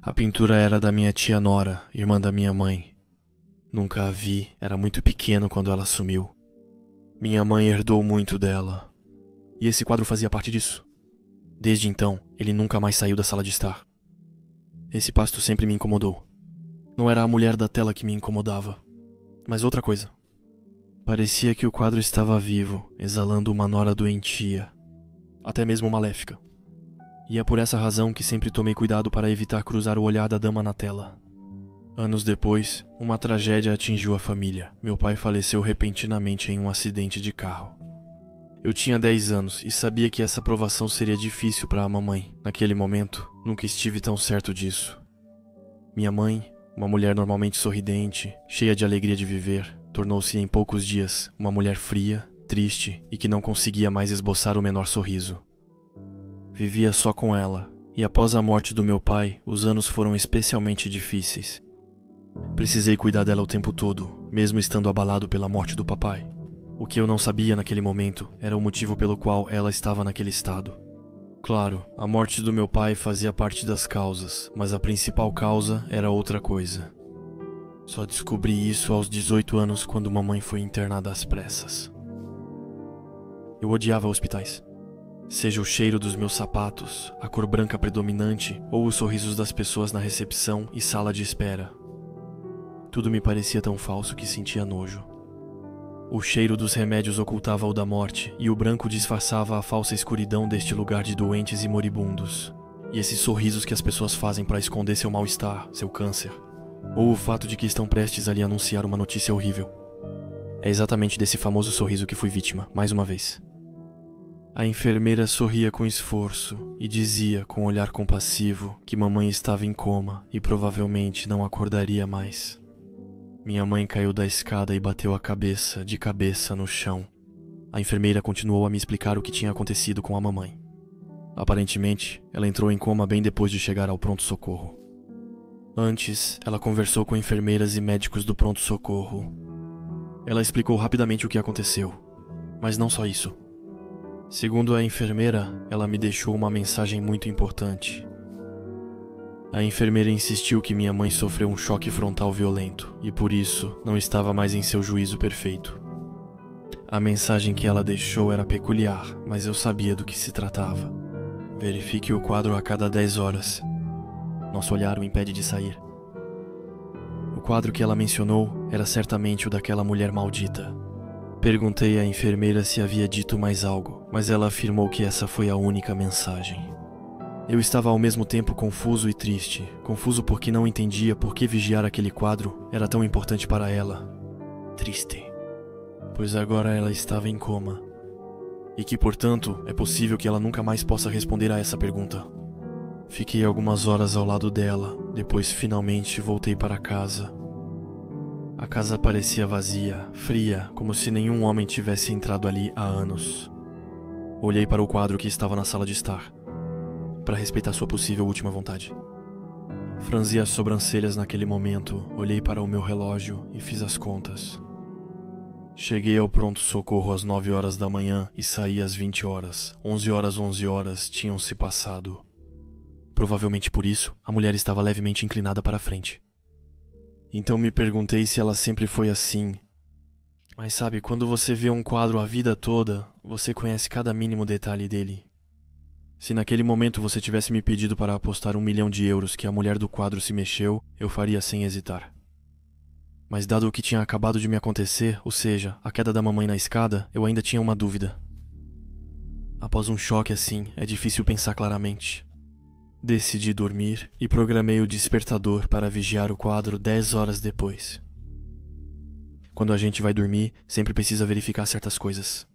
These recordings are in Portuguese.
A pintura era da minha tia Nora, irmã da minha mãe. Nunca a vi, era muito pequeno quando ela sumiu. Minha mãe herdou muito dela. E esse quadro fazia parte disso. Desde então, ele nunca mais saiu da sala de estar. Esse pasto sempre me incomodou. Não era a mulher da tela que me incomodava, mas outra coisa. Parecia que o quadro estava vivo, exalando uma nora doentia, até mesmo maléfica. E é por essa razão que sempre tomei cuidado para evitar cruzar o olhar da dama na tela. Anos depois, uma tragédia atingiu a família. Meu pai faleceu repentinamente em um acidente de carro. Eu tinha 10 anos e sabia que essa provação seria difícil para a mamãe. Naquele momento, nunca estive tão certo disso. Minha mãe, uma mulher normalmente sorridente, cheia de alegria de viver, tornou-se em poucos dias uma mulher fria, triste e que não conseguia mais esboçar o menor sorriso. Vivia só com ela, e após a morte do meu pai, os anos foram especialmente difíceis. Precisei cuidar dela o tempo todo, mesmo estando abalado pela morte do papai. O que eu não sabia naquele momento era o motivo pelo qual ela estava naquele estado. Claro, a morte do meu pai fazia parte das causas, mas a principal causa era outra coisa. Só descobri isso aos 18 anos quando mamãe foi internada às pressas. Eu odiava hospitais. Seja o cheiro dos meus sapatos, a cor branca predominante ou os sorrisos das pessoas na recepção e sala de espera. Tudo me parecia tão falso que sentia nojo. O cheiro dos remédios ocultava o da morte e o branco disfarçava a falsa escuridão deste lugar de doentes e moribundos. E esses sorrisos que as pessoas fazem para esconder seu mal-estar, seu câncer, ou o fato de que estão prestes a lhe anunciar uma notícia horrível. É exatamente desse famoso sorriso que fui vítima, mais uma vez. A enfermeira sorria com esforço e dizia com um olhar compassivo que mamãe estava em coma e provavelmente não acordaria mais. Minha mãe caiu da escada e bateu a cabeça de cabeça no chão. A enfermeira continuou a me explicar o que tinha acontecido com a mamãe. Aparentemente, ela entrou em coma bem depois de chegar ao pronto-socorro. Antes, ela conversou com enfermeiras e médicos do pronto-socorro. Ela explicou rapidamente o que aconteceu, mas não só isso. Segundo a enfermeira, ela me deixou uma mensagem muito importante. A enfermeira insistiu que minha mãe sofreu um choque frontal violento e por isso não estava mais em seu juízo perfeito. A mensagem que ela deixou era peculiar, mas eu sabia do que se tratava. Verifique o quadro a cada 10 horas. Nosso olhar o impede de sair. O quadro que ela mencionou era certamente o daquela mulher maldita. Perguntei à enfermeira se havia dito mais algo, mas ela afirmou que essa foi a única mensagem. Eu estava ao mesmo tempo confuso e triste. Confuso porque não entendia por que vigiar aquele quadro era tão importante para ela. Triste, pois agora ela estava em coma. E que, portanto, é possível que ela nunca mais possa responder a essa pergunta. Fiquei algumas horas ao lado dela, depois finalmente voltei para casa. A casa parecia vazia, fria, como se nenhum homem tivesse entrado ali há anos. Olhei para o quadro que estava na sala de estar, para respeitar sua possível última vontade. Franzi as sobrancelhas naquele momento, olhei para o meu relógio e fiz as contas. Cheguei ao pronto-socorro às 9 horas da manhã e saí às 20 horas. 11 horas tinham se passado. Provavelmente por isso, a mulher estava levemente inclinada para a frente. Então me perguntei se ela sempre foi assim. Mas sabe, quando você vê um quadro a vida toda, você conhece cada mínimo detalhe dele. Se naquele momento você tivesse me pedido para apostar 1 milhão de euros que a mulher do quadro se mexeu, eu faria sem hesitar. Mas dado o que tinha acabado de me acontecer, ou seja, a queda da mamãe na escada, eu ainda tinha uma dúvida. Após um choque assim, é difícil pensar claramente. Decidi dormir e programei o despertador para vigiar o quadro 10 horas depois. Quando a gente vai dormir, sempre precisa verificar certas coisas.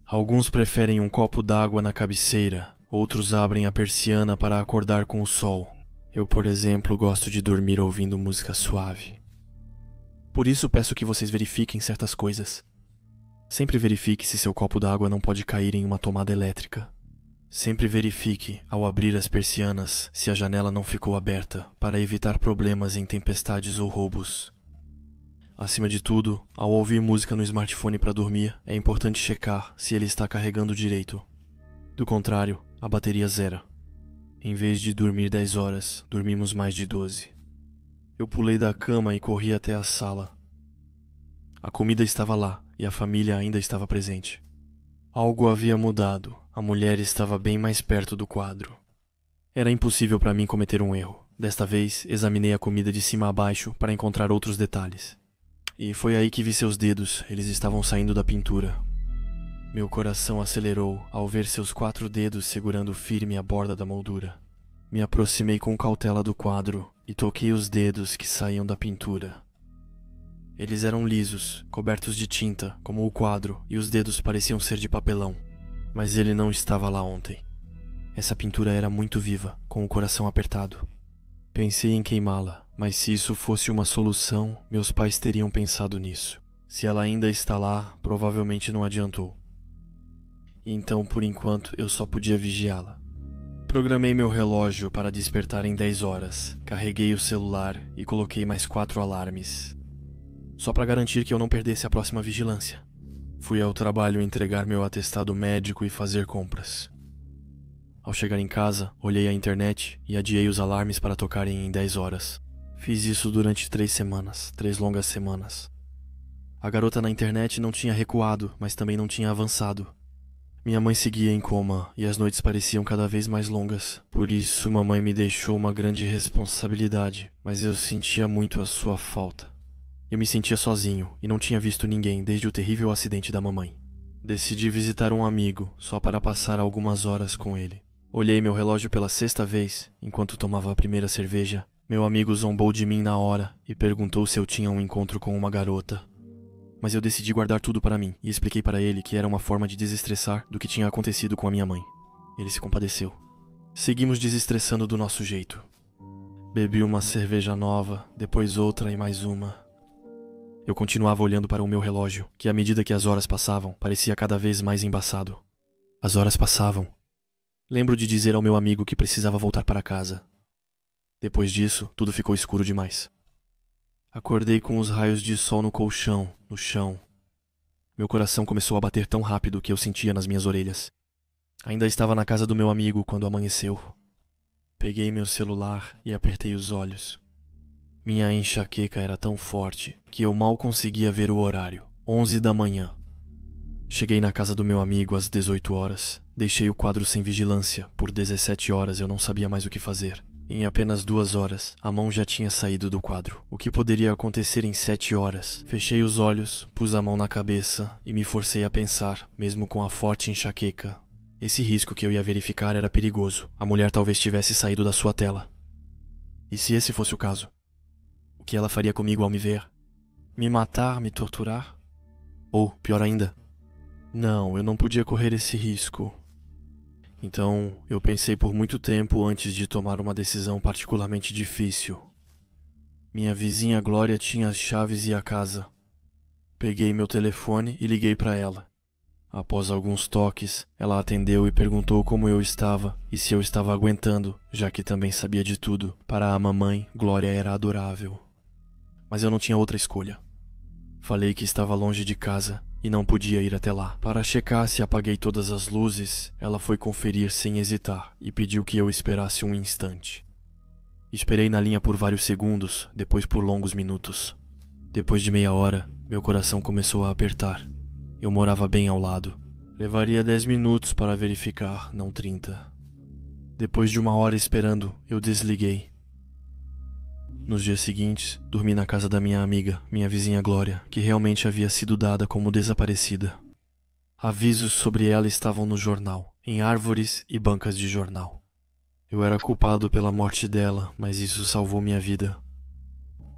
Alguns preferem um copo d'água na cabeceira, outros abrem a persiana para acordar com o sol. Eu, por exemplo, gosto de dormir ouvindo música suave. Por isso peço que vocês verifiquem certas coisas. Sempre verifique se seu copo d'água não pode cair em uma tomada elétrica. Sempre verifique, ao abrir as persianas, se a janela não ficou aberta, para evitar problemas em tempestades ou roubos. Acima de tudo, ao ouvir música no smartphone para dormir, é importante checar se ele está carregando direito. Do contrário, a bateria zera. Em vez de dormir 10 horas, dormimos mais de 12. Eu pulei da cama e corri até a sala. A comida estava lá e a família ainda estava presente. Algo havia mudado. A mulher estava bem mais perto do quadro. Era impossível para mim cometer um erro. Desta vez, examinei a comida de cima a baixo para encontrar outros detalhes. E foi aí que vi seus dedos. Eles estavam saindo da pintura. Meu coração acelerou ao ver seus 4 dedos segurando firme a borda da moldura. Me aproximei com cautela do quadro e toquei os dedos que saíam da pintura. Eles eram lisos, cobertos de tinta, como o quadro, e os dedos pareciam ser de papelão. Mas ele não estava lá ontem. Essa pintura era muito viva, com o coração apertado. Pensei em queimá-la, mas se isso fosse uma solução, meus pais teriam pensado nisso. Se ela ainda está lá, provavelmente não adiantou. Então, por enquanto, eu só podia vigiá-la. Programei meu relógio para despertar em 10 horas, carreguei o celular e coloquei mais 4 alarmes, só para garantir que eu não perdesse a próxima vigilância. Fui ao trabalho entregar meu atestado médico e fazer compras. Ao chegar em casa, olhei a internet e adiei os alarmes para tocarem em 10 horas. Fiz isso durante 3 semanas, 3 longas semanas. A garota na internet não tinha recuado, mas também não tinha avançado. Minha mãe seguia em coma e as noites pareciam cada vez mais longas. Por isso, mamãe me deixou uma grande responsabilidade, mas eu sentia muito a sua falta. Eu me sentia sozinho e não tinha visto ninguém desde o terrível acidente da mamãe. Decidi visitar um amigo só para passar algumas horas com ele. Olhei meu relógio pela 6ª vez enquanto tomava a primeira cerveja. Meu amigo zombou de mim na hora e perguntou se eu tinha um encontro com uma garota. Mas eu decidi guardar tudo para mim e expliquei para ele que era uma forma de desestressar do que tinha acontecido com a minha mãe. Ele se compadeceu. Seguimos desestressando do nosso jeito. Bebi uma cerveja nova, depois outra e mais uma. Eu continuava olhando para o meu relógio, que à medida que as horas passavam, parecia cada vez mais embaçado. As horas passavam. Lembro de dizer ao meu amigo que precisava voltar para casa. Depois disso, tudo ficou escuro demais. Acordei com os raios de sol no colchão, no chão. Meu coração começou a bater tão rápido que eu sentia nas minhas orelhas. Ainda estava na casa do meu amigo quando amanheceu. Peguei meu celular e apertei os olhos. Minha enxaqueca era tão forte que eu mal conseguia ver o horário. 11 da manhã. Cheguei na casa do meu amigo às 18 horas. Deixei o quadro sem vigilância. Por 17 horas eu não sabia mais o que fazer. Em apenas 2 horas, a mão já tinha saído do quadro. O que poderia acontecer em 7 horas? Fechei os olhos, pus a mão na cabeça e me forcei a pensar, mesmo com a forte enxaqueca. Esse risco que eu ia verificar era perigoso. A mulher talvez tivesse saído da sua tela. E se esse fosse o caso? O que ela faria comigo ao me ver? Me matar, me torturar? Ou, pior ainda, não, eu não podia correr esse risco. Então, eu pensei por muito tempo antes de tomar uma decisão particularmente difícil. Minha vizinha Glória tinha as chaves e a casa. Peguei meu telefone e liguei para ela. Após alguns toques, ela atendeu e perguntou como eu estava e se eu estava aguentando, já que também sabia de tudo. Para a mamãe, Glória era adorável. Mas eu não tinha outra escolha. Falei que estava longe de casa e não podia ir até lá. Para checar se apaguei todas as luzes, ela foi conferir sem hesitar e pediu que eu esperasse um instante. Esperei na linha por vários segundos, depois por longos minutos. Depois de meia hora, meu coração começou a apertar. Eu morava bem ao lado. Levaria 10 minutos para verificar, não 30. Depois de 1 hora esperando, eu desliguei. Nos dias seguintes, dormi na casa da minha amiga, minha vizinha Glória, que realmente havia sido dada como desaparecida. Avisos sobre ela estavam no jornal, em árvores e bancas de jornal. Eu era culpado pela morte dela, mas isso salvou minha vida.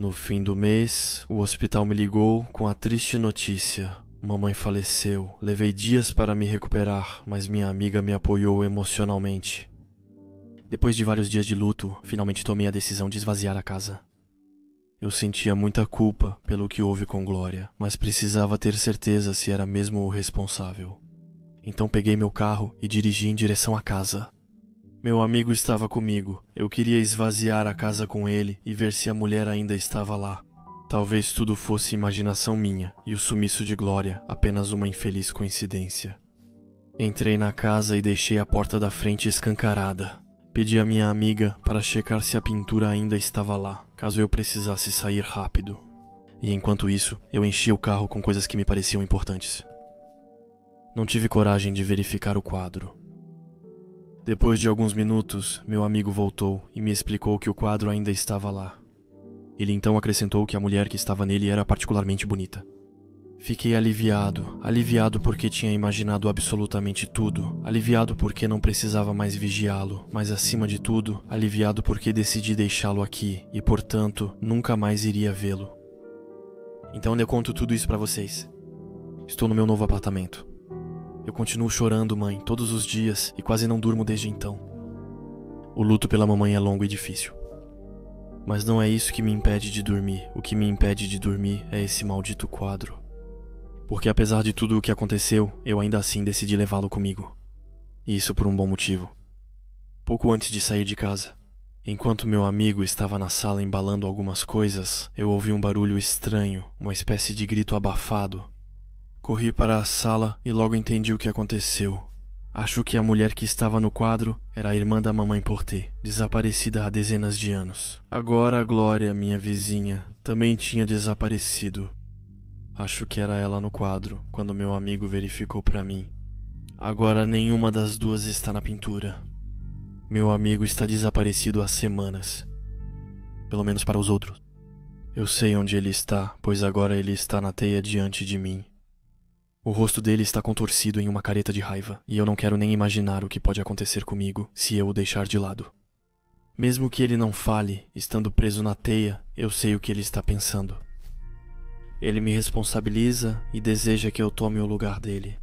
No fim do mês, o hospital me ligou com a triste notícia. Mamãe faleceu. Levei dias para me recuperar, mas minha amiga me apoiou emocionalmente. Depois de vários dias de luto, finalmente tomei a decisão de esvaziar a casa. Eu sentia muita culpa pelo que houve com Glória, mas precisava ter certeza se era mesmo o responsável. Então peguei meu carro e dirigi em direção à casa. Meu amigo estava comigo. Eu queria esvaziar a casa com ele e ver se a mulher ainda estava lá. Talvez tudo fosse imaginação minha e o sumiço de Glória apenas uma infeliz coincidência. Entrei na casa e deixei a porta da frente escancarada. Pedi à minha amiga para checar se a pintura ainda estava lá, caso eu precisasse sair rápido. E enquanto isso, eu enchi o carro com coisas que me pareciam importantes. Não tive coragem de verificar o quadro. Depois de alguns minutos, meu amigo voltou e me explicou que o quadro ainda estava lá. Ele então acrescentou que a mulher que estava nele era particularmente bonita. Fiquei aliviado porque tinha imaginado absolutamente tudo, aliviado porque não precisava mais vigiá-lo, mas acima de tudo, aliviado porque decidi deixá-lo aqui e, portanto, nunca mais iria vê-lo. Então eu conto tudo isso pra vocês. Estou no meu novo apartamento. Eu continuo chorando, mãe, todos os dias e quase não durmo desde então. O luto pela mamãe é longo e difícil. Mas não é isso que me impede de dormir. O que me impede de dormir é esse maldito quadro. Porque apesar de tudo o que aconteceu, eu ainda assim decidi levá-lo comigo. E isso por um bom motivo. Pouco antes de sair de casa, enquanto meu amigo estava na sala embalando algumas coisas, eu ouvi um barulho estranho, uma espécie de grito abafado. Corri para a sala e logo entendi o que aconteceu. Acho que a mulher que estava no quadro era a irmã da mamãe Porter, desaparecida há dezenas de anos. Agora a Glória, minha vizinha, também tinha desaparecido. Acho que era ela no quadro, quando meu amigo verificou para mim. Agora nenhuma das duas está na pintura. Meu amigo está desaparecido há semanas. Pelo menos para os outros. Eu sei onde ele está, pois agora ele está na teia diante de mim. O rosto dele está contorcido em uma careta de raiva, e eu não quero nem imaginar o que pode acontecer comigo se eu o deixar de lado. Mesmo que ele não fale, estando preso na teia, eu sei o que ele está pensando. Ele me responsabiliza e deseja que eu tome o lugar dele.